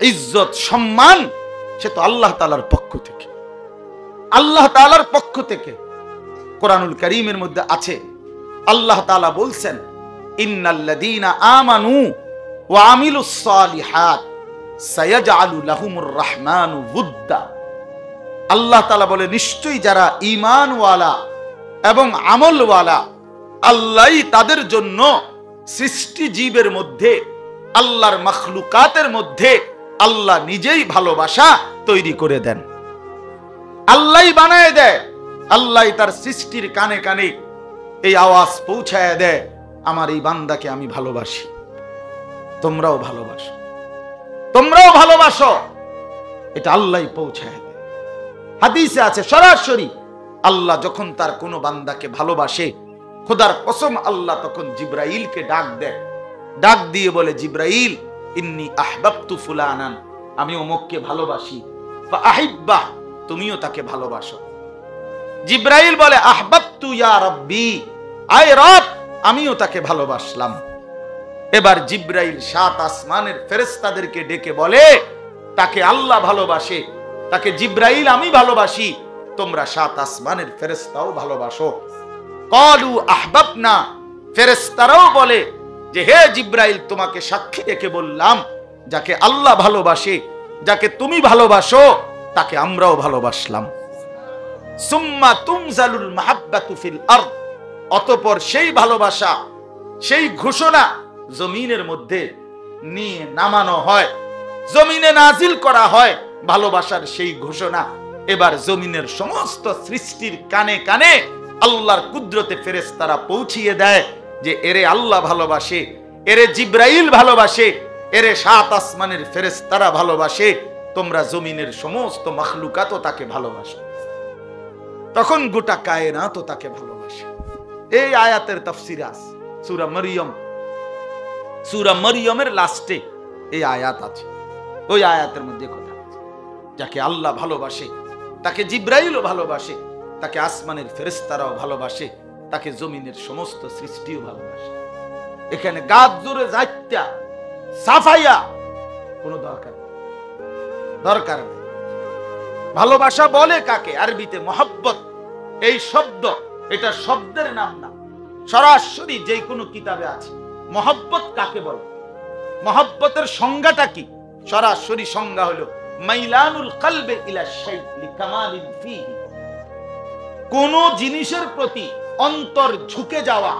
ইজ্জত সম্মান সে তো আল্লাহ তাআলার পক্ষ থেকে, আল্লাহ তাআলার পক্ষ থেকে। কোরআনুল কারীমের মধ্যে আছে, আল্লাহ তাআলা বলছেন, ইন্নাল্লাযীনা আমানু ওয়া আমিলুস সালিহাত সায়াজআলু লাহুমুর রাহমানু উদ্দা। আল্লাহ তাআলা বলে, নিশ্চয়ই যারা ঈমানওয়ালা এবং আমলওয়ালা, আল্লাহই তাদের জন্য সৃষ্টি জীবের মধ্যে, আল্লাহর মাখলুকাতের মধ্যে আল্লাহ নিজেই ভালোবাসা তৈরি করে দেন। আল্লাহই বানায় দেয়, আল্লাহই তার সৃষ্টির কানে কানে এই আওয়াজ পৌঁছায় দেয়, আমার এই বান্দাকে আমি ভালোবাসি, তোমরাও ভালোবাসো, তোমরাও ভালোবাসো। এটা আল্লাহই পৌঁছায় দেয়। হাদিসে আছে সরাসরি, আল্লাহ যখন তার কোনো বান্দাকে ভালোবাসে, খোদার কসম আল্লাহ তখন জিব্রাইলকে ডাক দেয়, ডাক দিয়ে বলে, জিব্রাইল ইন্নী আহবাবতু ফুলানান, আমি অমুককে ভালোবাসি, ফাআহিব্বাহ, তুমিও তাকে ভালোবাসো। জিব্রাইল বলে, আহবাবতু ইয়া রাব্বি, আয় রব, আমিও তাকে ভালোবাসলাম। এবার জিব্রাইল 7 আসমানের ফেরেশতাদেরকে ডেকে বলে, তাকে আল্লাহ ভালোবাসে, তাকে জিব্রাইল আমি ভালোবাসি, তোমরা 7 আসমানের ফেরেশতাও ভালোবাসো। ক্বালু আহবাবনা, ফেরেশতারাও বলে যে হে জিব্রাইল, তোমাকে সাক্ষী রেখে বললাম, যাকে আল্লাহ ভালোবাসে, যাকে তুমি ভালোবাসো, তাকে আমরাও ভালোবাসলাম। সুম্মা তুমজালুল মাহাব্বাতু ফিল আরদ, অতঃপর সেই ভালোবাসা, সেই ঘোষণা জমিনের মধ্যে নিয়ে নামানো হয়, জমিনে নাজিল করা হয় ভালোবাসার সেই ঘোষণা। এবার জমিনের সমস্ত সৃষ্টির কানে কানে আল্লাহর কুদরতে ফেরেশতারা পৌঁছিয়ে দেয় যে এরে আল্লাহ ভালোবাসে, এরে জিব্রাইল ভালোবাসে, এরে 7 আসমানের ফেরেশতারা ভালোবাসে, তোমরা জমিনের সমস্ত মাখলুকাতও তাকে ভালোবাসো। তখন গোটা কায়নাতও তাকে ভালোবাসে। এই আয়াতের তাফসীর আছে সূরা মরিয়ম, সূরা মরিয়মের লাস্টে এই আয়াত আছে। ওই আয়াতের মধ্যে কথা আছে, যাকে আল্লাহ ভালোবাসে তাকে জিব্রাইলও ভালোবাসে, তাকে আসমানের ফেরেশতারাও ভালোবাসে, তাকে জমিনের সমস্ত সৃষ্টিও ভালোবাসে। এখানে গাছ জোরে যাইতা সাফাইয়া কোনো দরকার নেই। ভালোবাসা বলে কাকে? আরবিতে মহব্বত, এই শব্দ, এটা শব্দের নাম না, সরাসরি যে কোনো কিতাবে আছে। মহব্বত কাকে বলে? মহব্বতের সংজ্ঞাটা কি? সরাসরি সংজ্ঞা হলো মাইলানুল কলবে ইলা শাই লিকামালিন ফিহি, কোন জিনিসের প্রতি অন্তর ঝুঁকে যাওয়া,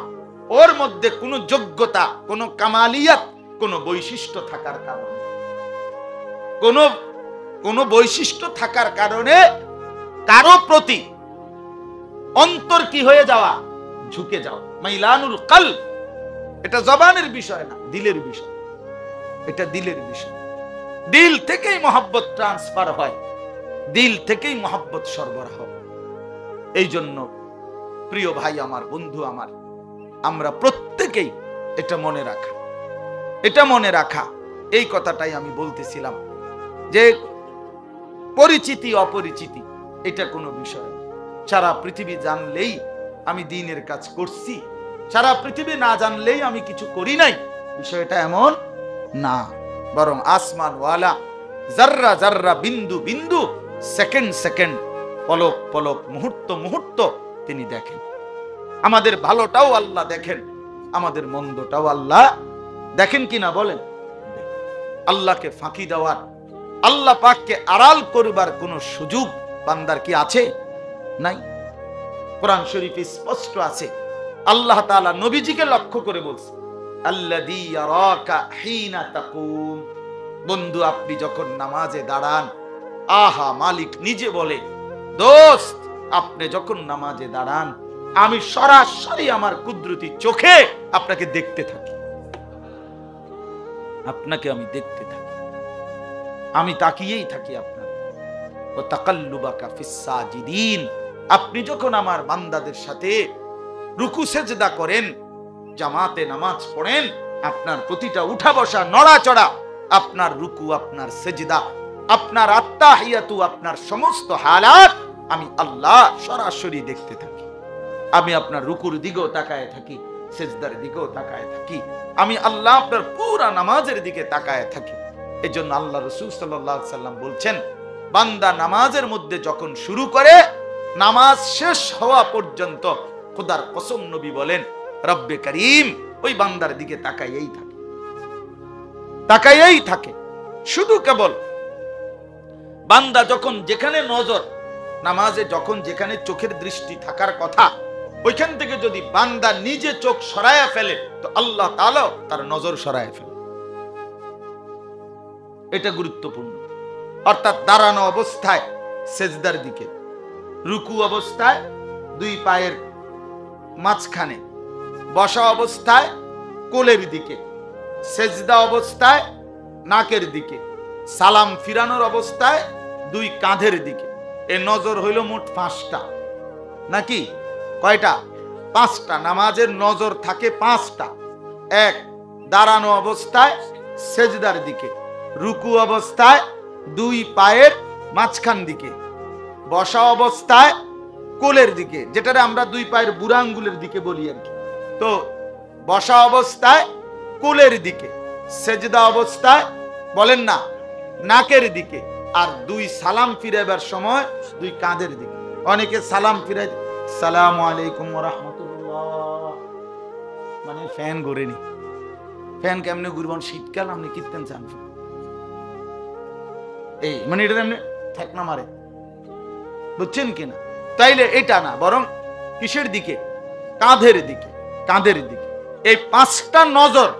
ওর মধ্যে কোনো যোগ্যতা, কোনো কামালিয়াত, কোনো বৈশিষ্ট্য থাকার কারণে, কোন বৈশিষ্ট্য থাকার কারণে কারো প্রতি অন্তর কি হয়ে যাওয়া, ঝুঁকে যাওয়া। মাইলানুল কলব, এটা জবানের বিষয় না, দিলের বিষয়। এটা দিলের বিষয়। দিল থেকেই মহব্বত ট্রান্সফার হয়, দিল থেকেই মহব্বত সরবরাহ। এই জন্য প্রিয় ভাই আমার, বন্ধু আমার, আমরা প্রত্যেকেই এটা মনে রাখা, এই কথাটাই আমি বলতেছিলাম যে পরিচিতি অপরিচিতি এটা কোনো বিষয়। সারা পৃথিবী জানলেই আমি দ্বীনের কাজ করছি, সারা পৃথিবী না জানলেই আমি কিছু করি নাই, বিষয়টা এমন না। বরং আসমানওয়ালা জাররা জাররা, বিন্দু বিন্দু, সেকেন্ড সেকেন্ড, পলক পলক, মুহূর্ত মুহূর্ত তিনি দেখেন। আমাদের ভালোটাও আল্লাহ দেখেন, আমাদের মন্দটাও আল্লাহ দেখেন কিনা বলেন? আল্লাহকে ফাঁকি দেওয়ার, আল্লাহ পাককে আড়াল করবার কোন সুযোগ বান্দার কি আছে? নাই। কোরআন শরীফে স্পষ্ট আছে, আল্লাহ তাআলা নবীজিকে লক্ষ্য করে বলছে, আল্লাযী ইয়ারাকা হিনা তাকুম, বন্ধু আপনি যখন নামাজে দাঁড়ান, আহা, মালিক নিজে বলে, দোস্ত আপনি যখন নামাজে দাঁড়ান, আমি সরাসরি আমার কুদরতি চোখে আপনাকে দেখতে থাকি, আপনাকে আমি দেখতে থাকি, আমি তাকিয়েই থাকি আপনার। ও তাকাল্লুবাকা ফিস সাজিদিন, আপনি যখন আমার বান্দাদের সাথে রুকু সেজদা করেন, জামাতে নামাজ পড়েন, আপনার প্রতিটা উঠা বসা, নড়াচড়া, আপনার রুকু, আপনার সেজদা, আপনার আত্তাহিয়াতু, আপনার সমস্ত হালাত আমি আল্লাহ সরাসরি দেখতে থাকি। আমি আপনার রুকুর দিকেও তাকায় থাকি, সেজদার দিকেও তাকায় থাকি, আমি আল্লাহ আপনার পুরা নামাজের দিকে তাকায় থাকি। এজন্য আল্লাহ রাসূল সাল্লাল্লাহু আলাইহি সাল্লাম বলছেন, বান্দা নামাজের মধ্যে যখন শুরু করে নামাজ শেষ হওয়া পর্যন্ত খোদার কসম নবী বলেন রব্বে করিম ওই বান্দার দিকে তাকাইয়েই থাকে। শুধু কেবল বান্দা যখন যেখানে নজর, নামাজে যখন যেখানে চোখের দৃষ্টি থাকার কথা, ওইখান থেকে যদি বান্দা নিজে চোখ সরায়া ফেলে তো আল্লাহ তাআলা তার নজর সরায়া ফেলে। এটা গুরুত্বপূর্ণ। অর্থাৎ দাঁড়ানো অবস্থায় সেজদার দিকে, রুকু অবস্থায় দুই পায়ের মাঝখানে, বসা অবস্থায় কোলের দিকে, সেজদা অবস্থায় নাকের দিকে, সালাম ফিরানোর অবস্থায় দুই কাঁধের দিকে। এ নজর হইল মোট 5টা, নাকি কয়টা? 5টা। নামাজের নজর থাকে 5টা। 1, দাঁড়ানো অবস্থায় সেজদার দিকে, রুকু অবস্থায় দুই পায়ের মাঝখান দিকে, বসা অবস্থায় কোলের দিকে, যেটারে আমরা দুই পায়ের বুড়া আঙ্গুলের দিকে বলি আর কি। তো বসা অবস্থায় কোলের দিকে, সেজদা অবস্থায় বলেন না নাকের দিকে, আর দুই সালাম ফিরাবার সময় দুই কাঁধের দিকে। অনেকে সালাম ফিরাই সালামু আলাইকুম ওয়া রাহমাতুল্লাহ, মানে ফ্যান ঘুরেনি। ফ্যান কেমনে ঘুরবেন? শীতকাল আপনি কিনতেন চান, এই মানে এটা এমনি ঠেকনা মারে, বুঝছেন কিনা? তাইলে এটা না, বরং কিসের দিকে? কাঁধের দিকে, কাঁধের দিকে। এই 5টা নজর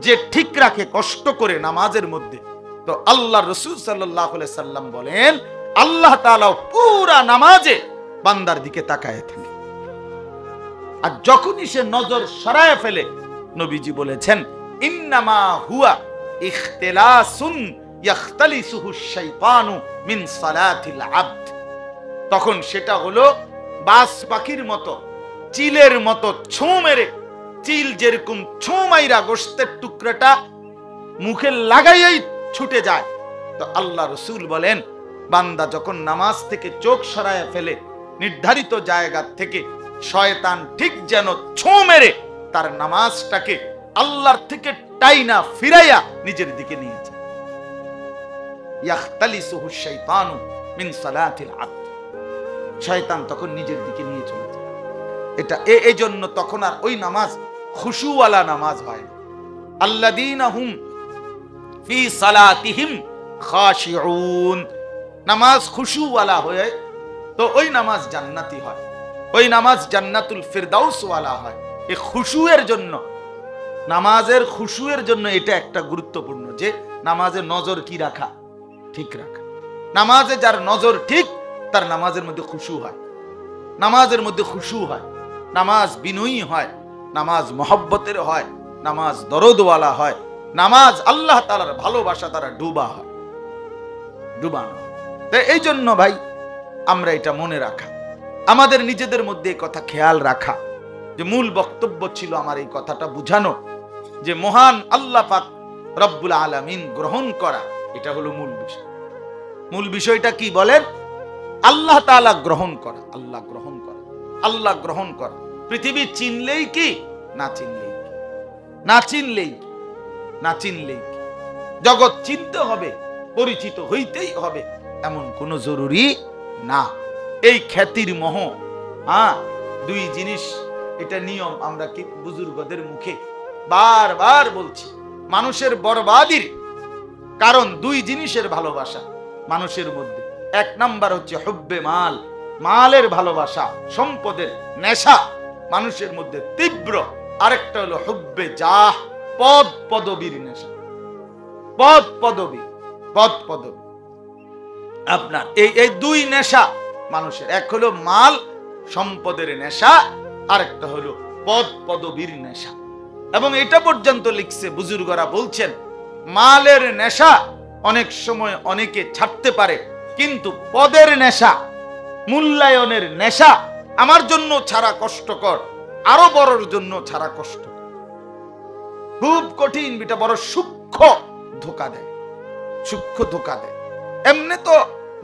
যে ঠিক রাখে কষ্ট করে নামাজের মধ্যে, তো আল্লাহ রাসূল সাল্লাল্লাহু আলাইহি সাল্লাম বলেন আল্লাহ তাআলা পুরা নামাজে বান্দার দিকে তাকায় থাকে। আর যখনই সে নজর সরায় ফেলে, নবীজি বলেছেন ইন্নামা হুয়া ইখতিলাসুন ইয়াখতালিসুহু শাইতানু মিন সালাতিল আবদ, তখন সেটা হলো বাস পাখির মতো, চিলের মতো ছোঁ মেরে, চিল যেরকম ছোঁ মাইরা গোশতের টুকরাটা মুখে লাগাইয়াই ছুটে যায়, তো আল্লাহ রাসূল বলেন বান্দা যখন নামাজ থেকে চোখ সরায় ফেলে নির্ধারিত জায়গা থেকে, শয়তান ঠিক যেন ছোঁ মেরে তার নামাজটাকে আল্লাহর থেকে টাইনা ফিরাইয়া নিজের দিকে নিয়ে যায়। ইয়াখতালিসুহু শাইতানু মিন সালাতিল আবদ, শয়তান তখন নিজের দিকে নিয়ে চলে যায়। এটা এই জন্য তখন আর ওই নামাজ খুশুওয়ালা নামাজ হয় না। আল্লাযীনা হুম ফি সালাতিহিম খাশিউন, নামাজ খুশুওয়ালা হয় তো ওই নামাজ জান্নাতি হয়, ওই নামাজ জান্নাতুল ফিরদাউস ওয়ালা হয়। এই খুশুয়ের জন্য, নামাজের খুশুয়ের জন্য এটা একটা গুরুত্বপূর্ণ যে নামাজের নজর কি রাখা, ঠিক রাখা। নামাজে যার নজর ঠিক, তার নামাজের মধ্যে খুশু হয়, নামাজের মধ্যে খুশু হয়, নামাজ বিনয়ী হয়, নামাজ মহব্বতের হয়, নামাজ দরদওয়ালা হয়, নামাজ আল্লাহ তাআলার ভালোবাসা দ্বারা ডুবা হয়, ডুবানো। তো এই জন্য ভাই আমরা এটা মনে রাখা, আমাদের নিজেদের মধ্যে এই কথা খেয়াল রাখা, যে মূল বক্তব্য ছিল আমার এই কথাটা বুঝানো যে মহান আল্লাহ পাক রব্বুল আলামিন গ্রহণ করা, এটা হলো মূল বিষয়। মূল বিষয়টা কি বলেন? আল্লাহ তাআলা গ্রহণ করা, আল্লাহ গ্রহণ করা, আল্লাহ গ্রহণ করা। পৃথিবী চিনলেই কি, না চিনলেই কি, না চিনলেই কি, না চিনলেই কি। জগৎ চিনতে হবে, পরিচিত হইতেই হবে এমন কোনো জরুরি না। এই খ্যাতির মোহ, দুই জিনিস, এটা নিয়ম আমরা কি বুজুর্গদের মুখে বারবার বলছি। মানুষের বরবাদির কারণ দুই জিনিসের ভালোবাসা মানুষের মধ্যে। 1 নাম্বার হচ্ছে হুব্বে মাল, মালের ভালোবাসা, সম্পদের নেশা মানুষের মধ্যে তীব্র। আরেকটা হলো হুব্বে জাহ, পদ পদবীর নেশা, পদ পদবী, পদ পদবী। আপনার এই দুই নেশা মানুষের, এক হলো মাল সম্পদের নেশা, আরেকটা হলো পদ পদবীর নেশা। এবং এটা পর্যন্ত লিখছে বুজুর্গরা বলছেন মালের নেশা অনেক সময় অনেকে ছাড়তে পারে, কিন্তু পদের নেশা, মূল্যায়নের নেশা আমার জন্য ছাড়া কষ্টকর, আরো বড়র জন্য ছাড়া কষ্ট, খুব কঠিন। এটা বড় সূক্ষ্ম ধোঁকা দেয়, সূক্ষ্ম ধোঁকা দেয়। এমনি তো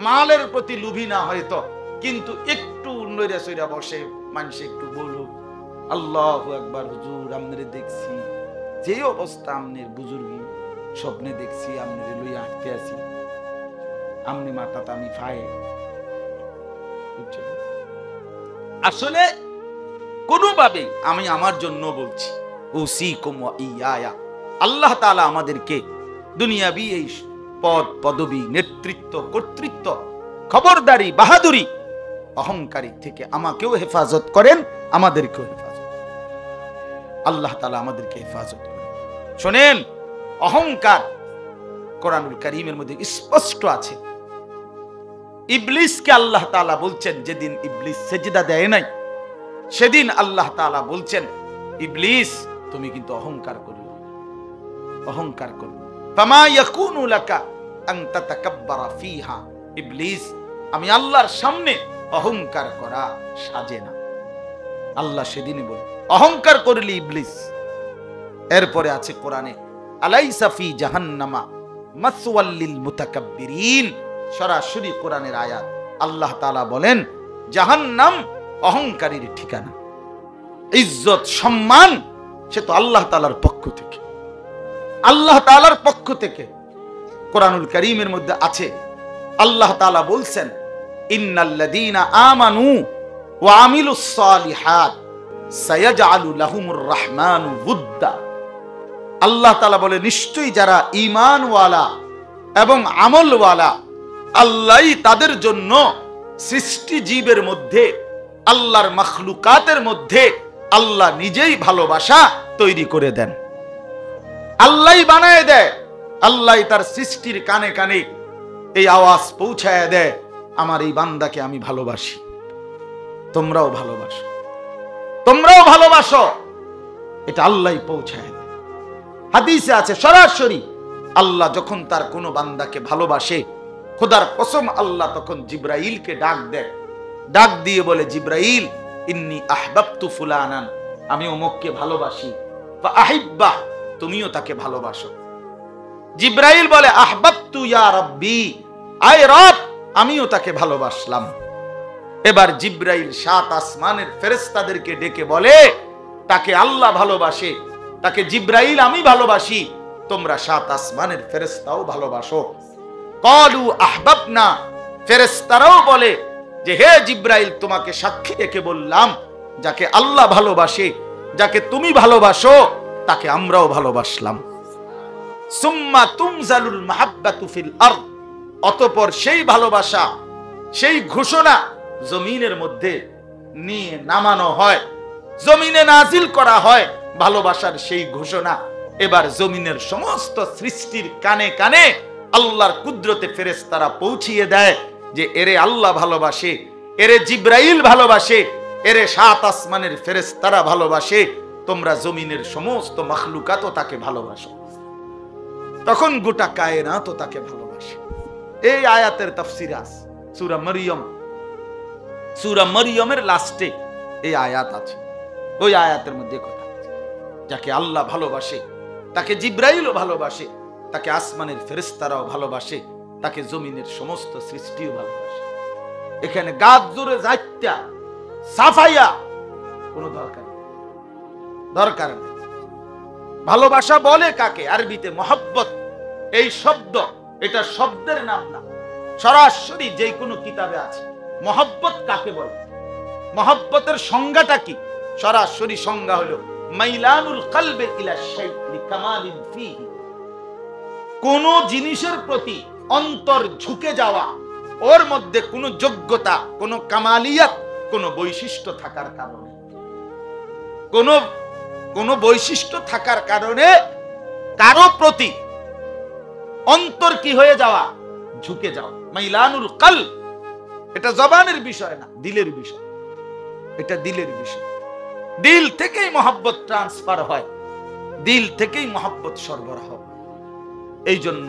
মালের প্রতি লোভী না হয়তো, কিন্তু একটু নইরা সইরা বসে, মানুষ একটু বলুক আল্লাহু আকবার, হুজুর আমনে দেখছি যে অবস্থা, আমনের বুজুর্গি স্বপ্নে দেখছি আপনি লইয়া হাঁটতে আছি, আপনি মাথাতে আমি ফায়ে। আসলে কোনোভাবে আমি আমার জন্য বলছি, উসিকুম ওয়া ইয়া, আল্লাহ তাআলা আমাদেরকে দুনিয়াবি এই পদ পদবী, নেতৃত্ব, কর্তৃত্ব, খবরদারি, বাহাদুরি, অহংকারী থেকে আমাকেও হেফাজত করেন, আমাদেরকেও হেফাজত। আল্লাহ তাআলা আমাদেরকে হেফাজত করেন। শোনেন, অহংকার কোরআনুল কারীমের মধ্যে স্পষ্ট আছে। ইবলিসকে আল্লাহ তাআলা বলছেন, যেদিন ইবলিস সেজদা দেয় নাই, সেদিন আল্লাহ তাআলা বলছেন, ইবলিস তুমি কিন্তু অহংকার করো, অহংকার করো। ফামা ইয়াকুনু লাকা আন তাতাকাব্বারা ফিহা, ইবলিস আমি আল্লাহর সামনে অহংকার করা সাজে না। আল্লাহ সেদিনই বলে অহংকার করলি ইবলিস। এরপরে আছে কোরআনে, আলাইসা ফি জাহান্নামা মাসওয়াল লিল মুতাকাব্বিরিন, সরাসরি কোরআনের আয়াত। আল্লাহ তাআলা বলেন জাহান্নাম অহংকারীর ঠিকানা। ইজ্জত সম্মান সে তো আল্লাহ তাআলার পক্ষ থেকে, আল্লাহ তাআলার পক্ষ থেকে। কোরআনুল কারীমের মধ্যে আছে, আল্লাহ তাআলা বলছেন, ইন্নাল্লাযীনা আমানু ওয়া আমিলুস সালিহাত সায়াজআলু লাহুমুর রাহমানু উদ্দা। আল্লাহ তাআলা বলে নিশ্চয়ই যারা ঈমানওয়ালা এবং আমলওয়ালা, আল্লাহই তাদের জন্য সৃষ্টি জীবের মধ্যে, আল্লাহর মাখলুকাতের মধ্যে আল্লাহ নিজেই ভালোবাসা তৈরি করে দেন। আল্লাহই বানায় দেয়, আল্লাহই তার সৃষ্টির কানে কানে এই আওয়াজ পৌঁছায় দেয়, আমার এই বান্দাকে আমি ভালোবাসি, তোমরাও ভালোবাসো, তোমরাও ভালোবাসো। এটা আল্লাহই পৌঁছায় দেয়। হাদিসে আছে সরাসরি, আল্লাহ যখন তার কোনো বান্দাকে ভালোবাসে, খোদার কসম আল্লাহ তখন জিব্রাইলকে ডাক দেয়, ডাক দিয়ে বলে, জিব্রাইল ইন্নী আহবাবতু ফুলানান, আমি অমুককে ভালোবাসি, ফা আহিব্বাহ, তুমিও তাকে ভালোবাসো। জিব্রাইল বলে আহবাবতু ইয়া রাব্বি, আয় রব আমিও তাকে ভালোবাসলাম। এবার জিব্রাইল 7 আসমানের ফেরেশতাদেরকে ডেকে বলে, তাকে আল্লাহ ভালোবাসে, তাকে জিব্রাইল আমি ভালোবাসি, তোমরা 7 আসমানের ফেরেশতাও ভালোবাসো। ক্বালু আহবাবনা, ফেরেশতারাও বলে যে হে জিব্রাইল, তোমাকে সাক্ষী রেখে বললাম, যাকে আল্লাহ ভালোবাসে, যাকে তুমি ভালোবাসো, তাকে আমরাও ভালোবাসলাম। সুম্মা তুমজালুল মাহাব্বাতু ফিল আরদ, অতঃপর সেই ভালোবাসা, সেই ঘোষণা জমিনের মধ্যে নিয়ে নামানো হয়, জমিনে নাজিল করা হয় ভালোবাসার সেই ঘোষণা। এবার জমিনের সমস্ত সৃষ্টির কানে কানে আল্লাহর কুদরতে ফেরেশতারা পৌঁছিয়ে দেয় যে এরে আল্লাহ ভালোবাসে, এরে জিব্রাইল ভালোবাসে, এরে 7 আসমানের ফেরেশতারা ভালোবাসে, তোমরা জমিনের সমস্ত মাখলুকাতও তাকে ভালোবাসো। তখন গোটা কায়নাতও তাকে ভালোবাসে। এই আয়াতের তাফসীর আছে সূরা মরিয়ম, সূরা মরিয়মের লাস্টে এই আয়াত আছে। ওই আয়াতের মধ্যে কথা আছে, যাকে আল্লাহ ভালোবাসে তাকে জিব্রাইলও ভালোবাসে, তাকে আসমানের ফেরেশতারাও ভালোবাসে, তাকে জমিনের সমস্ত সৃষ্টিও ভালোবাসে। এখানে গাছ জোরে যাইতা সাফাইয়া কোনো দরকার নেই। ভালোবাসা বলে কাকে? আরবিতে মহব্বত, এই শব্দ, এটা শব্দের নাম না, সরাসরি যে কোনো কিতাবে আছে। মহব্বত কাকে বলে? মহব্বতের সংজ্ঞাটা কি? সরাসরি সংজ্ঞা হলো মাইলানুল কলবে ইলা শাইই লিকামালিন ফীহি, কোন জিনিসের প্রতি অন্তর ঝুঁকে যাওয়া, ওর মধ্যে কোনো যোগ্যতা, কোনো কামালিয়াত, কোনো বৈশিষ্ট্য থাকার কারণে, কোনো বৈশিষ্ট্য থাকার কারণে কারো প্রতি অন্তর কি হয়ে যাওয়া, ঝুঁকে যাওয়া। মাইলানুল কলব, এটা জবানের বিষয় না, দিলের বিষয়। এটা দিলের বিষয়। দিল থেকেই মহব্বত ট্রান্সফার হয়, দিল থেকেই মহব্বত সরবরাহ। এই জন্য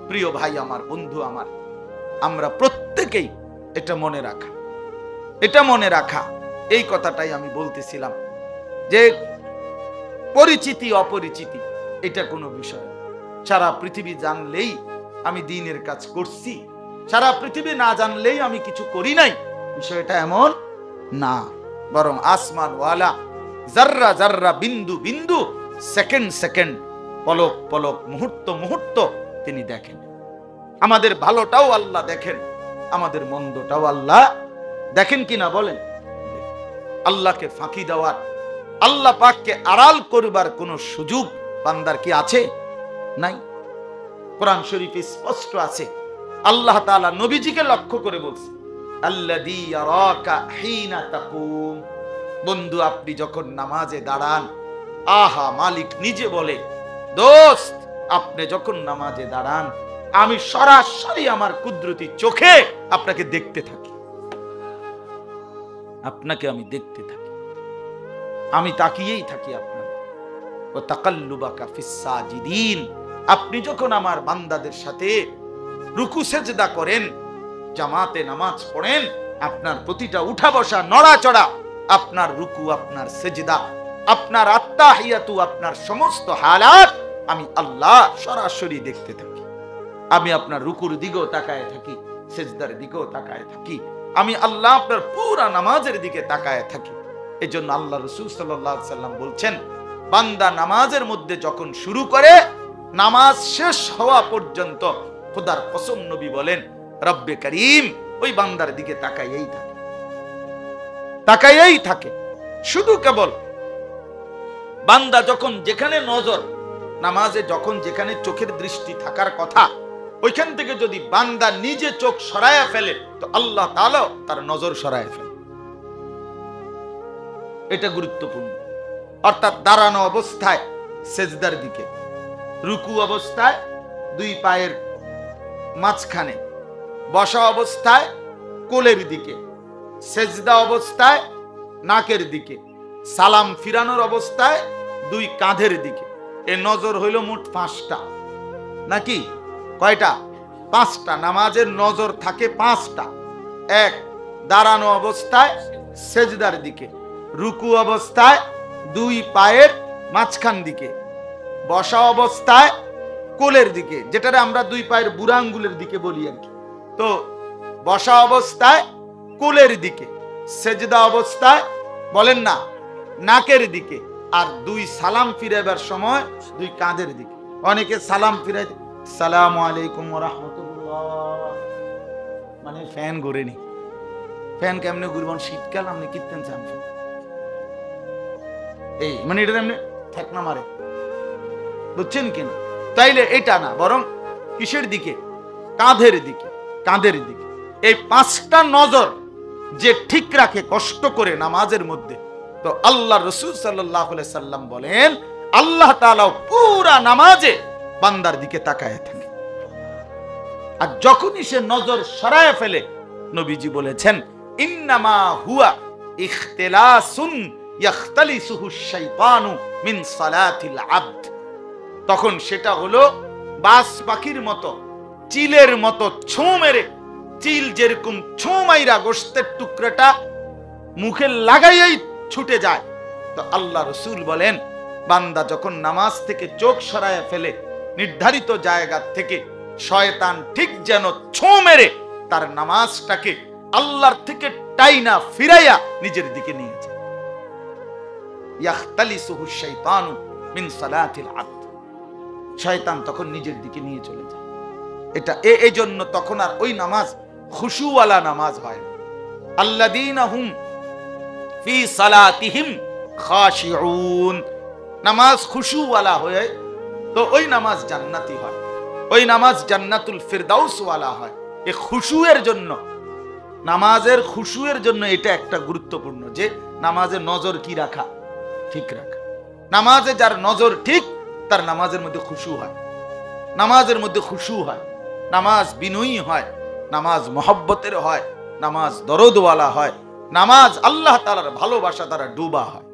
প্রিয় ভাই আমার, বন্ধু আমার, আমরা প্রত্যেকেই এটা মনে রাখা, এটা মনে রাখা, এই কথাটাই আমি বলতেছিলাম যে পরিচিতি অপরিচিতি এটা কোনো বিষয়। সারা পৃথিবী জানলেই আমি দ্বীনের কাজ করছি, সারা পৃথিবী না জানলেই আমি কিছু করি নাই, বিষয়টা এমন না। বরং আসমান ওয়ালা, জাররা জাররা, বিন্দু বিন্দু, সেকেন্ড সেকেন্ড পলক পলক, মুহূর্ত মুহূর্ত তিনি দেখেন। আমাদের ভালোটাও আল্লাহ দেখেন, আমাদের মন্দটাও আল্লাহ দেখেন কিনা বলেন? আল্লাহকে ফাঁকি দেওয়ার, আল্লাহ পাককে আড়াল করবার কোন সুযোগ বান্দার কি আছে? নাই। কোরআন শরীফে স্পষ্ট আছে, আল্লাহ তাআলা নবীজিকে লক্ষ্য করে বলছে, আল্লাযী ইয়ারাকা হিনা তাকুম। বন্ধু, আপনি যখন নামাজে দাঁড়ান, আহা, মালিক নিজে বলে, দোস্ত আপনি যখন নামাজে দাঁড়ান, আমি সরাসরি আমার কুদরতি চোখে আপনাকে দেখতে থাকি। আপনাকে আমি দেখতে থাকি, আমি তাকিয়েই থাকি আপনার। ও তাকাল্লুবাকা ফিস সাজিদিন, আপনি যখন আমার বান্দাদের সাথে রুকু সেজদা করেন, জামাতে নামাজ পড়েন, আপনার প্রতিটা উঠা বসা, নড়াচড়া, আপনার রুকু, আপনার সেজদা, আপনার আত্তাহিয়াতু, আপনার সমস্ত হালাত আমি আল্লাহ সরাসরি দেখতে থাকি। আমি আপনার রুকুর দিকেও তাকায় থাকি, সেজদার দিকেও তাকায় থাকি, আমি আল্লাহ আপনার পুরা নামাজের দিকে তাকায় থাকি। এজন্য আল্লাহ রাসূল সাল্লাল্লাহু আলাইহি সাল্লাম বলছেন, বান্দা নামাজের মধ্যে যখন শুরু করে, নামাজ শেষ হওয়া পর্যন্ত খোদার কসম নবী বলেন, রব্বে করিম ওই বান্দার দিকে তাকাইয়েই থাকে, তাকাইয়েই থাকে। শুধু কেবল বান্দা যখন যেখানে নজর, নামাজে যখন যেখানে চোখের দৃষ্টি থাকার কথা, ওইখান থেকে যদি বান্দা নিজে চোখ সরায়া ফেলে, তো আল্লাহ তাআলা তার নজর সরায়া ফেলে। এটা গুরুত্বপূর্ণ। অর্থাৎ দাঁড়ানো অবস্থায় সেজদার দিকে, রুকু অবস্থায় দুই পায়ের মাঝখানে, বসা অবস্থায় কোলের দিকে, সেজদা অবস্থায় নাকের দিকে, সালাম ফিরানোর অবস্থায় দুই কাঁধের দিকে। এ নজর হইল মোট 5টা, নাকি কয়টা? 5টা। নামাজের নজর থাকে 5টা। এক, দাঁড়ানো অবস্থায় সেজদার দিকে, রুকু অবস্থায় দুই পায়ের মাঝখান দিকে, বসা অবস্থায় কোলের দিকে, যেটা আমরা দুই পায়ের বুড়া আঙ্গুলের দিকে বলি আর কি। তো বসা অবস্থায় কোলের দিকে, সেজদা অবস্থায় বলেন না নাকের দিকে, আর দুই সালাম ফিরাবার সময় দুই কাঁধের দিকে। অনেকে সালাম ফিরাই, সালামু আলাইকুম ওয়া রাহমাতুল্লাহ, মানে ফ্যান ঘুরেনি। ফ্যান কেমনে ঘুরবেন? শীতকাল আপনি কিনতেন চান, এই মানে এটা এমনি ঠেকনা মারে, বুঝছেন কিনা? তাইলে এটা না, বরং কিসের দিকে? কাঁধের দিকে, কাঁধের দিকে। এই 5টা নজর যে ঠিক রাখে কষ্ট করে নামাজের মধ্যে, তো আল্লাহ রাসূল সাল্লাল্লাহু আলাইহি সাল্লাম বলেন, আল্লাহ তাআলা পুরা নামাজে বান্দার দিকে তাকায় থাকে। আর যখনই সে নজর সরায় ফেলে, নবীজি বলেছেন, ইন্নামা হুয়া ইখতিলাসুন ইয়াখতালিসুহু শাইতানু মিন সালাতিল আবদ। তখন সেটা হলো বাস পাখির মতো, চিলের মতো ছোঁ মেরে, চিল যেরকম ছোঁ মাইরা গোশতের টুকরাটা মুখে লাগাইয়াই ছুটে যায়, তো আল্লাহ রাসূল বলেন, বান্দা যখন নামাজ থেকে চোখ সরায় ফেলে, নির্ধারিত জায়গা থেকে শয়তান ঠিক যেন ছোঁ মেরে তার নামাজটাকে আল্লাহর থেকে টাইনা ফিরাইয়া নিজের দিকে নিয়েছে। ইয়াখতালিসুহু শাইতানু মিন সালাতিল আবদ, শয়তান তখন নিজের দিকে নিয়ে চলে যায়। এটা এই জন্য তখন আর ওই নামাজ খুশুওয়ালা নামাজ হয়। আল্লাযীনা হুম ফি সালাতিহিম খাশিউন, নামাজ খুশুওয়ালা হয়, তো ওই নামাজ জান্নাতি হয়, ওই নামাজ জান্নাতুল ফিরদাউস ওয়ালা হয়। এই খুশুয়ের জন্য, নামাজের খুশুয়ের জন্য এটা একটা গুরুত্বপূর্ণ, যে নামাজের নজর কি রাখা, ঠিক রাখা। নামাজে যার নজর ঠিক, তার নামাজের মধ্যে খুশু হয়, নামাজের মধ্যে খুশু হয়, নামাজ বিনয়ী হয়, নামাজ মহব্বতের হয়, নামাজ দরদওয়ালা হয়, নামাজ আল্লাহ তাআলার ভালোবাসা দ্বারা ডুবা হয়,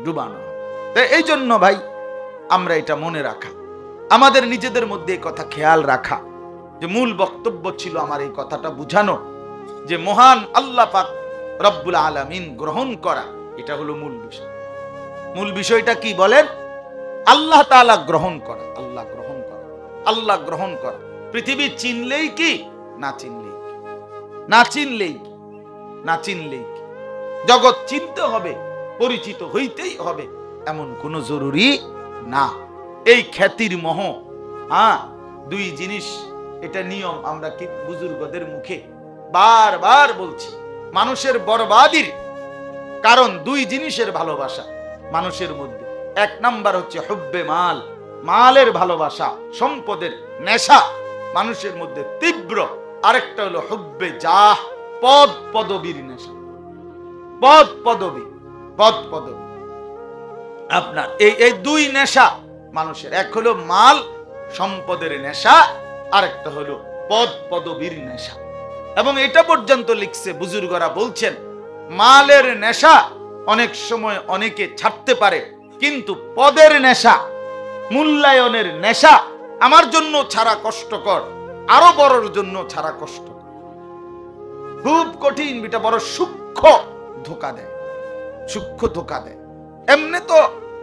ডুবানো হয়। এই জন্য ভাই, আমরা এটা মনে রাখা, আমাদের নিজেদের মধ্যে এই কথা খেয়াল রাখা, যে মূল বক্তব্য ছিল আমার এই কথাটা বুঝানো, যে মহান আল্লাহ পাক রব্বুল আলামিন গ্রহণ করা, এটা হলো মূল বিষয়। মূল বিষয়টা কি বলেন? আল্লাহ তাআলা গ্রহণ করা, আল্লাহ গ্রহণ করা, আল্লাহ গ্রহণ করা। পৃথিবী চিনলেই কি, না চিনলেই কি, না চিনলেই কি, না চিনলেই কি। জগৎ চিনতে হবে, পরিচিত হইতেই হবে, এমন কোনো জরুরি না। এই খ্যাতির মোহ। দুই জিনিস, এটা নিয়ম, আমরা কি বুজুর্গদের মুখে বারবার বলছি। মানুষের বরবাদির কারণ দুই জিনিসের ভালোবাসা মানুষের মধ্যে। এক নাম্বার হচ্ছে হুব্বে মাল, মালের ভালোবাসা, সম্পদের নেশা মানুষের মধ্যে তীব্র। আরেকটা হলো হুব্বে জাহ, পদ পদবীর নেশা। পদ পদবী, পদ পদবী আপনার এই দুই নেশা মানুষের। এক হলো মাল সম্পদের নেশা, আরেকটা হলো পদ পদবীর নেশা। এবং এটা পর্যন্ত লিখছে, বুজুর্গরা বলছেন মালের নেশা অনেক সময় অনেকে ছাড়তে পারে, কিন্তু পদের নেশা, মূল্যায়নের নেশা আমার জন্য ছাড়া কষ্টকর, আরো বড়র জন্য ছাড়া কষ্ট, খুব কঠিন। এটা বড় সূক্ষ্ম ধোকা দেয়, সূক্ষ্ম ধোকা দেয়। এমনি তো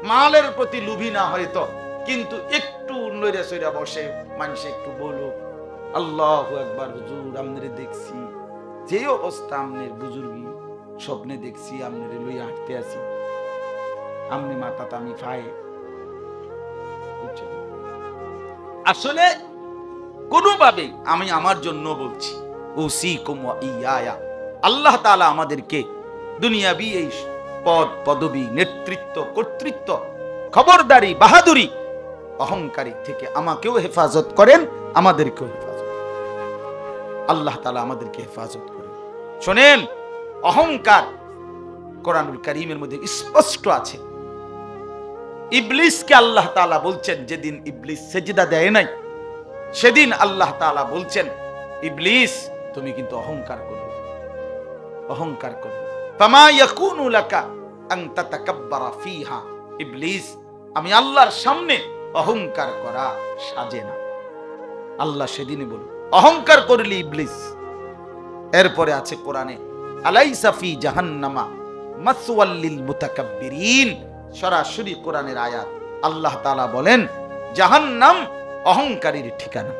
মালের প্রতি লোভী না হয়তো, কিন্তু একটু নইরা সইরা বসে মানুষ একটু বলুক আল্লাহু আকবার, হুজুর আমনে দেখছি, যে অবস্থা আমনের বুজুর্গি স্বপ্নে দেখছি, আমনে লইয়া হাঁটতে আছি, আমনি মাথাটা আমি ফায়ে। আসলে কোনোভাবে আমি আমার জন্য বলছি, উসিকুম ওয়া ইয়া, আল্লাহ তাআলা আমাদেরকে দুনিয়াবি এই পদ পদবী, নেতৃত্ব, কর্তৃত্ব, খবরদারি, বাহাদুরি, অহংকারী থেকে আমাকেও হেফাজত করেন, আমাদেরকেও হেফাজত, আল্লাহ তাআলা আমাদেরকে হেফাজত করেন। শোনেন, অহংকার কোরআনুল কারীমের মধ্যে স্পষ্ট আছে। ইবলিসকে আল্লাহ তাআলা বলছেন, যেদিন ইবলিস সেজদা দেয় নাই, সেদিন আল্লাহ তাআলা বলছেন, ইবলিস তুমি কিন্তু অহংকার করবে, অহংকার করবে। ফামা ইয়াকুনু লাকা আন তাতাকাব্বারা ফিহা, ইবলিস আমি আল্লাহর সামনে অহংকার করা সাজে না। আল্লাহ সেদিনই বল, অহংকার করলি ইবলিস। এরপরে আছে কোরআনে, আলাইসা ফি জাহান্নামা মাসওয়াল লিল মুতাকাব্বিরিন, সরাসরি কোরআনের আয়াত। আল্লাহ তাআলা বলেন জাহান্নাম অহংকারীর ঠিকানা।